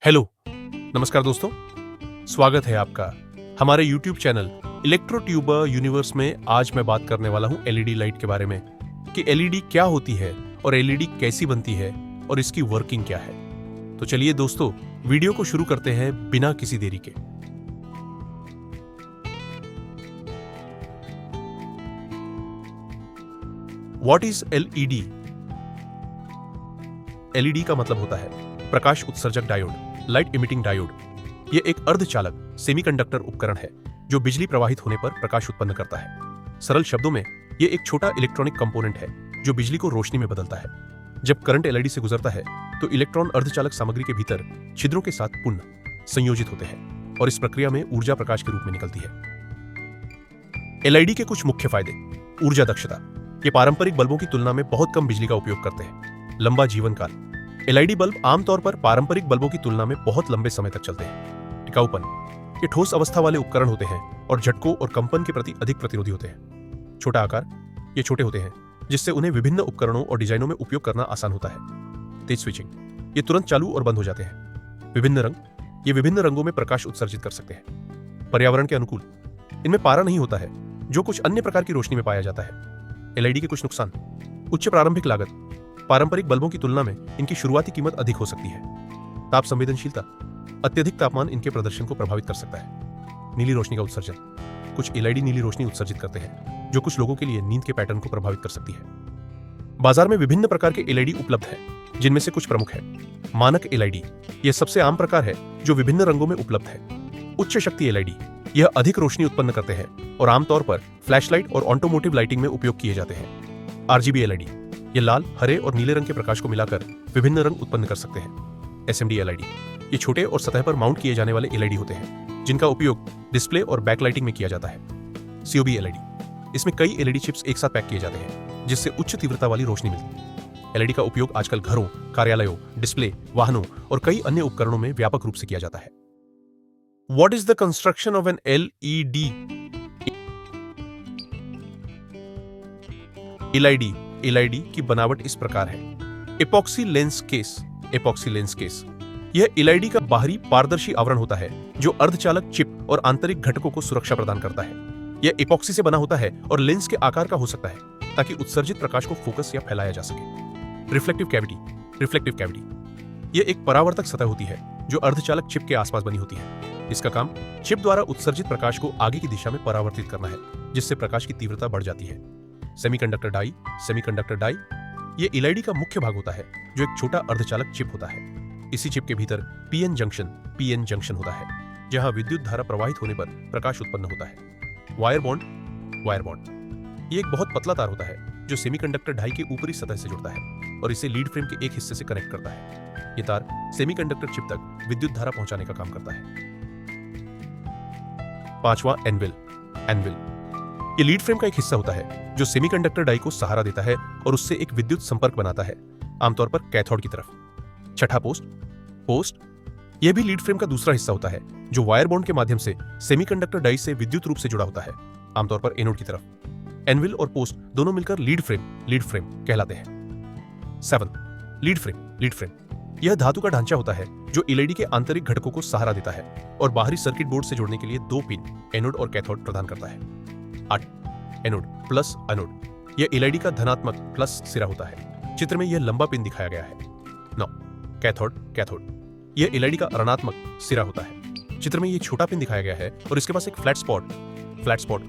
Hello, नमस्कार दोस्तों, स्वागत है आपका हमारे YouTube चैनल इलेक्ट्रोट्यूबर यूनिवर्स में। आज मैं बात करने वाला हूं एलईडी लाइट के बारे में कि एलईडी क्या होती है और एलईडी कैसी बनती है और इसकी वर्किंग क्या है। तो चलिए दोस्तों, वीडियो को शुरू करते हैं बिना किसी देरी के। What is LED? एलईडी का मतलब होता है प्रकाश उत्सर्जक डायोड, लाइट इमिटिंग डायोड। यह एक अर्धचालक सेमीकंडक्टर उपकरण है जो बिजली प्रवाहित होने पर प्रकाश उत्पन्न करता है। सरल शब्दों में यह एक छोटा इलेक्ट्रॉनिक कंपोनेंट है जो बिजली को रोशनी में बदलता है। जब करंट एलईडी से गुजरता है तो इलेक्ट्रॉन अर्धचालक सामग्री के भीतर छिद्रों के साथ पुनः संयोजित होते हैं और इस प्रक्रिया में ऊर्जा प्रकाश के रूप में निकलती है। एलईडी के कुछ मुख्य फायदे। ऊर्जा दक्षता। ये पारंपरिक बल्बों की तुलना में बहुत कम बिजली का उपयोग करते हैं। लंबा जीवन काल। एलईडी बल्ब आमतौर पर पारंपरिक बल्बों की तुलना में बहुत लंबे समय तक चलते हैं। टिकाऊपन। ये ठोस अवस्था वाले उपकरण होते हैं और झटकों और कंपन के प्रति अधिक प्रतिरोधी होते हैं। छोटा आकार। ये छोटे होते हैं जिससे उन्हें विभिन्न उपकरणों और डिजाइनों में उपयोग करना आसान होता है। तेज स्विचिंग। ये तुरंत चालू और बंद हो जाते हैं। विभिन्न रंग। ये विभिन्न रंगों में प्रकाश उत्सर्जित कर सकते हैं। पर्यावरण के अनुकूल। इनमें पारा नहीं होता है जो कुछ अन्य प्रकार की रोशनी में पाया जाता है। एलईडी के कुछ नुकसान। उच्च प्रारंभिक लागत। पारंपरिक बल्बों की तुलना में इनकी शुरुआती कीमत अधिक हो सकती है। ताप संवेदनशीलता। अत्यधिक तापमान इनके प्रदर्शन को प्रभावित कर सकता है। नीली रोशनी का उत्सर्जन। कुछ एलईडी नीली रोशनी उत्सर्जित करते हैं जो कुछ लोगों के लिए नींद के पैटर्न को प्रभावित कर सकती है। बाजार में विभिन्न प्रकार के एलईडी उपलब्ध हैं जिनमें से कुछ प्रमुख है। मानक एलईडी। यह सबसे आम प्रकार है जो विभिन्न रंगों में उपलब्ध है। उच्च शक्ति एलईडी। यह अधिक रोशनी उत्पन्न करते हैं और आमतौर पर फ्लैशलाइट और ऑटोमोटिव लाइटिंग में उपयोग किए जाते हैं। RGB LED. ये लाल, हरे और नीले रंग के प्रकाश को मिलाकर विभिन्न रंग उत्पन्न कर सकते हैं। SMD LED. ये छोटे और सतह पर माउंट किए जाने वाले एलईडी होते हैं जिनका उपयोग डिस्प्ले और बैकलाइटिंग में किया जाता है। COB LED. इसमें कई एलईडी चिप्स एक साथ पैक किए जाते हैं जिससे उच्च तीव्रता वाली रोशनी मिलती है। एलईडी का उपयोग आजकल घरों, कार्यालयों, डिस्प्ले, वाहनों और कई अन्य उपकरणों में व्यापक रूप से किया जाता है। What is the construction of an LED? LED की बनावट इस प्रकार है। Epoxy lens case. Epoxy lens case. यह एलईडी का बाहरी पारदर्शी आवरण होता है जो अर्धचालक चिप और आंतरिक घटकों को सुरक्षा प्रदान करता है। यह एपॉक्सी से बना होता है और लेंस के आकार का हो सकता है ताकि उत्सर्जित प्रकाश को फोकस या फैलाया जा सके। Reflective cavity. Reflective cavity. यह एक परावर्तक सतह होती है जो अर्धचालक चिप के आसपास बनी होती है। इसका काम चिप द्वारा उत्सर्जित प्रकाश को आगे की दिशा में परावर्तित करना है जिससे प्रकाश की तीव्रता बढ़ जाती है। Semiconductor die. सेमीकंडक्टर डाई ये एलईडी का मुख्य भाग होता है जो एक छोटा अर्धचालक चिप होता है। इसी चिप के भीतर पीएन जंक्शन होता है जहां विद्युत धारा प्रवाहित होने पर प्रकाश उत्पन्न होता है। Wire bond. ये एक बहुत पतला तार होता है जो सेमीकंडक्टर डाई के ऊपरी सतह से जुड़ता है और इसे लीड फ्रेम के एक हिस्से से कनेक्ट करता है। ये तार सेमीकंडक्टर चिप तक विद्युत धारा पहुंचाने का काम करता है। पांचवा, एनविल। ये लीड फ्रेम का एक हिस्सा होता है जो सेमीकंडक्टर डाई को सहारा देता है और उससे एक विद्युत संपर्क बनाता है, आमतौर पर कैथोड की तरफ। छठा, पोस्ट। यह भी लीड फ्रेम का दूसरा हिस्सा होता है जो वायर बॉन्ड के माध्यम से सेमीकंडक्टर डाई से विद्युत रूप से जुड़ा होता है, आमतौर पर एनोड की तरफ। एनविल और पोस्ट दोनों मिलकर लीड फ्रेम कहलाते हैं। 7, लीड फ्रेम। यह धातु का ढांचा होता है जो एलईडी के आंतरिक घटकों को सहारा देता है और बाहरी सर्किट बोर्ड से जोड़ने के लिए 2 पिन एनोड और कैथोड प्रदान करता है। 8, एनोड प्लस एनोड। यह एलईडी का धनात्मक प्लस सिरा होता है। चित्र में यह लंबा पिन दिखाया गया है। 9, कैथोड। यह एलईडी का ऋणात्मक सिरा होता है। चित्र में यह छोटा पिन दिखाया गया है और इसके पास एक फ्लैट स्पॉट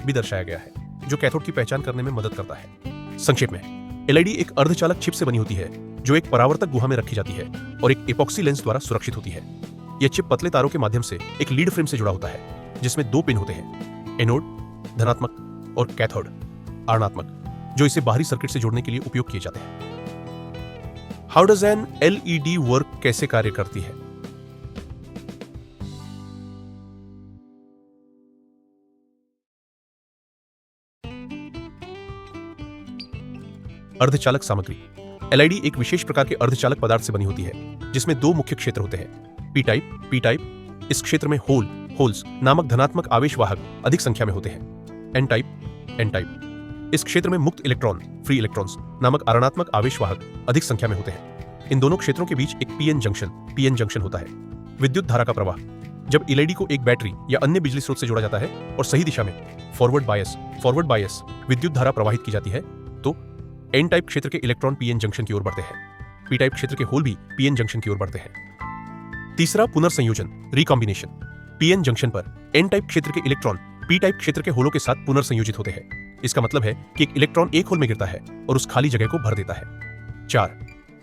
भी दर्शाया गया है जो कैथोड की पहचान करने में मदद करता है। संक्षेप में, एलईडी एक अर्धचालक चिप से बनी होती है जो एक परावर्तक गुहा में रखी जाती है और एक एपॉक्सी लेंस द्वारा सुरक्षित होती है। यह चिप पतले तारों के माध्यम से एक लीड फ्रेम से जुड़ा होता है जिसमें 2 पिन होते हैं, एनोड धनात्मक और कैथोड ऋणात्मक, जो इसे बाहरी सर्किट से जोड़ने के लिए उपयोग किए जाते हैं। How does N LED work? कैसे कार्य करती है? अर्धचालक सामग्री। एलईडी एक विशेष प्रकार के अर्धचालक पदार्थ से बनी होती है जिसमें 2 मुख्य क्षेत्र होते हैं। P type. इस क्षेत्र में होल्स नामक धनात्मक आवेश वाहक अधिक संख्या में होते हैं। N type. इस क्षेत्र में मुक्त इलेक्ट्रॉन फ्री इलेक्ट्रॉन्स नामक ऋणात्मक आवेश वाहक अधिक संख्या में होते हैं। इन दोनों क्षेत्रों के बीच एक पीएन जंक्शन होता है। विद्युत धारा का प्रवाह जब एलईडी को एक बैटरी या अन्य बिजली स्रोत से जोड़ा जाता है और सही दिशा में फॉरवर्ड बायस विद्युत धारा प्रवाहित की जाती है तो एन टाइप क्षेत्र के इलेक्ट्रॉन पीएन जंक्शन की ओर बढ़ते हैं, पी टाइप क्षेत्र के होल भी पीएन जंक्शन की ओर बढ़ते हैं। तीसरा पुनर्संयोजन रिकॉम्बिनेशन। पीएन जंक्शन पर एन टाइप क्षेत्र के इलेक्ट्रॉन पी टाइप क्षेत्र के होलों के साथ पुनर्संयोजित होते हैं। इसका मतलब है कि एक इलेक्ट्रॉन एक होल में गिरता है और उस खाली जगह को भर देता है। 4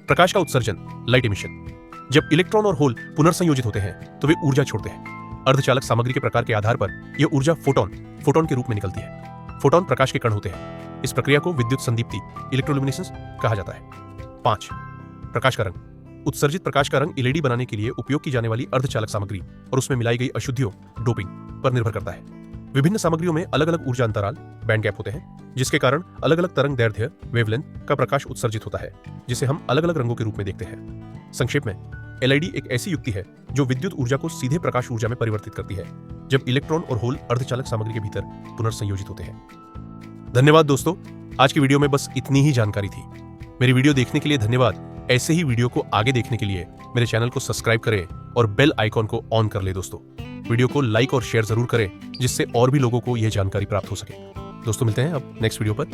प्रकाश का उत्सर्जन लाइट एमिशन। जब इलेक्ट्रॉन और होल पुनर्संयोजित होते हैं तो वे ऊर्जा छोड़ते हैं। अर्धचालक सामग्री के प्रकार के आधार पर यह ऊर्जा फोटॉन के रूप में निकलती है। फोटॉन प्रकाश के कण होते हैं। इस प्रक्रिया को विद्युत संदीप्ति इलेक्ट्रोल्यूमिनेसेंस कहा जाता है। 5 प्रकाश का रंग। उत्सर्जित प्रकाश का रंग एलईडी बनाने के लिए उपयोग की जाने वाली अर्धचालक सामग्री और उसमें मिलाई गई अशुद्धियों डोपिंग पर निर्भर करता है। विभिन्न सामग्रियों में अलग अलग ऊर्जा अंतराल बैंड गैप होते हैं, जिसके कारण अलग अलग तरंग दैर्ध्य वेवलेंथ का प्रकाश उत्सर्जित होता है, जिसे हम अलग अलग रंगों के रूप में देखते हैं। संक्षेप में एलईडी एक ऐसी युक्ति है जो विद्युत ऊर्जा को सीधे प्रकाश ऊर्जा में परिवर्तित करती है जब इलेक्ट्रॉन और होल अर्धचालक सामग्री के भीतर पुनर्संयोजित होते हैं। धन्यवाद दोस्तों, आज की वीडियो में बस इतनी ही जानकारी थी। मेरी वीडियो देखने के लिए धन्यवाद। ऐसे ही वीडियो को आगे देखने के लिए मेरे चैनल को सब्सक्राइब करें और बेल आइकॉन को ऑन कर ले दोस्तों। वीडियो को लाइक और शेयर जरूर करें जिससे और भी लोगों को यह जानकारी प्राप्त हो सके। दोस्तों मिलते हैं अब नेक्स्ट वीडियो पर।